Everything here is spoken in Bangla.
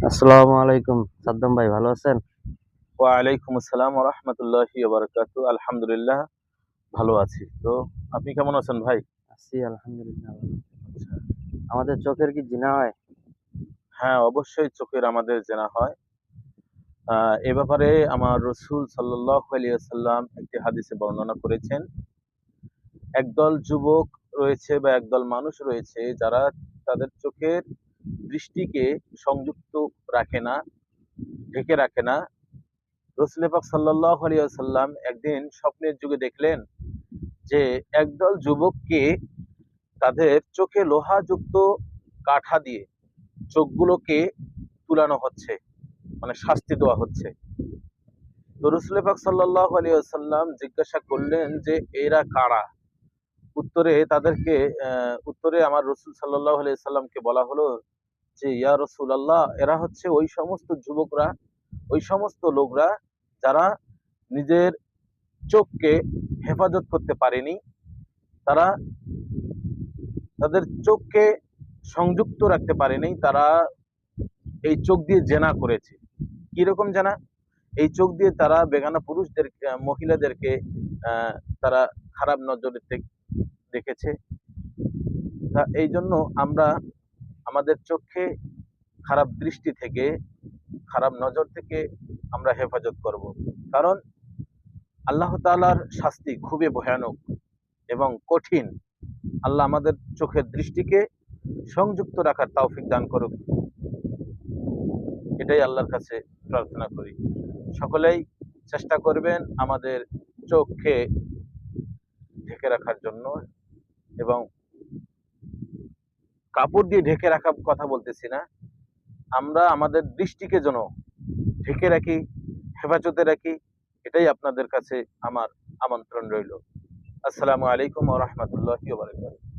আসসালামু আলাইকুম সাদ্দাম ভাই, ভালো আছেন? ওয়ালাইকুম আসসালাম ওয়া রাহমাতুল্লাহি ওয়া বারাকাতুহু। আলহামদুলিল্লাহ ভালো আছি। তো আপনি কেমন আছেন ভাই? আছি আলহামদুলিল্লাহ ভালো। আচ্ছা। আমাদের চোখের কি জিনা হয়? হ্যাঁ, অবশ্যই চোখের আমাদের জেনা হয়। এ ব্যাপারে আমার রাসূল সাল্লাল্লাহু আলাইহি ওয়াসাল্লাম একটি হাদিসে বর্ণনা করেছেন। একদল যুবক রয়েছে বা একদল মানুষ রয়েছে যারা তাদের চোখের দৃষ্টিকে সংযুক্ত রাখে না, ঢেকে রাখে না। রাসূল পাক সাল্লাল্লাহু আলাইহি ওয়াসাল্লাম একদিন স্বপ্নের যুগে দেখলেন যে একদল যুবককে তাদের চোখে লোহাযুক্ত কাঠা দিয়ে চোখগুলোকে তুলানো হচ্ছে, মানে শাস্তি দেওয়া হচ্ছে। তো রাসূল পাক সাল্লাল্লাহু আলাইহি ওয়াসাল্লাম জিজ্ঞাসা করলেন যে এরা কারা? উত্তরে আমার রাসূল সাল্লাল্লাহু আলাইহি ওয়াসাল্লামকে বলা হলো যে ইয়া রাসূলুল্লাহ, এরা হচ্ছে ওই সমস্ত যুবকরা, ওই সমস্ত লোকরা যারা নিজের চোখকে হেফাজত করতে পারেনি। তারা তাদের চোখকে সংযুক্ত রাখতে পারেনি। তারা এই চোখ দিয়ে জেনা করেছে। কিরকম জেনা? এই চোখ দিয়ে তারা বেগানা পুরুষদের, মহিলাদেরকে তারা খারাপ নজরে দেখেছে। তা এই জন্য আমরা আমাদের চোখে খারাপ দৃষ্টি থেকে, খারাপ নজর থেকে আমরা হেফাজত করব। কারণ আল্লাহ তাআলার শাস্তি খুবই ভয়ানক এবং কঠিন। আল্লাহ আমাদের চোখের দৃষ্টিকে সংযুক্ত রাখার তৌফিক দান করুক। এটাই আল্লাহর কাছে প্রার্থনা করি। সকলেই চেষ্টা করবেন আমাদের চোখকে ঢেকে রাখার জন্য, এবং কাপড় দিয়ে ঢেকে রাখার কথা বলতেছি না, আমরা আমাদের দৃষ্টিকে যেন ঢেকে রাখি, হেফাজতে রাখি। এটাই আপনাদের কাছে আমার আমন্ত্রণ রইল। আসসালামু আলাইকুম ওয়া রাহমাতুল্লাহি ওয়া বারাকাতুহু।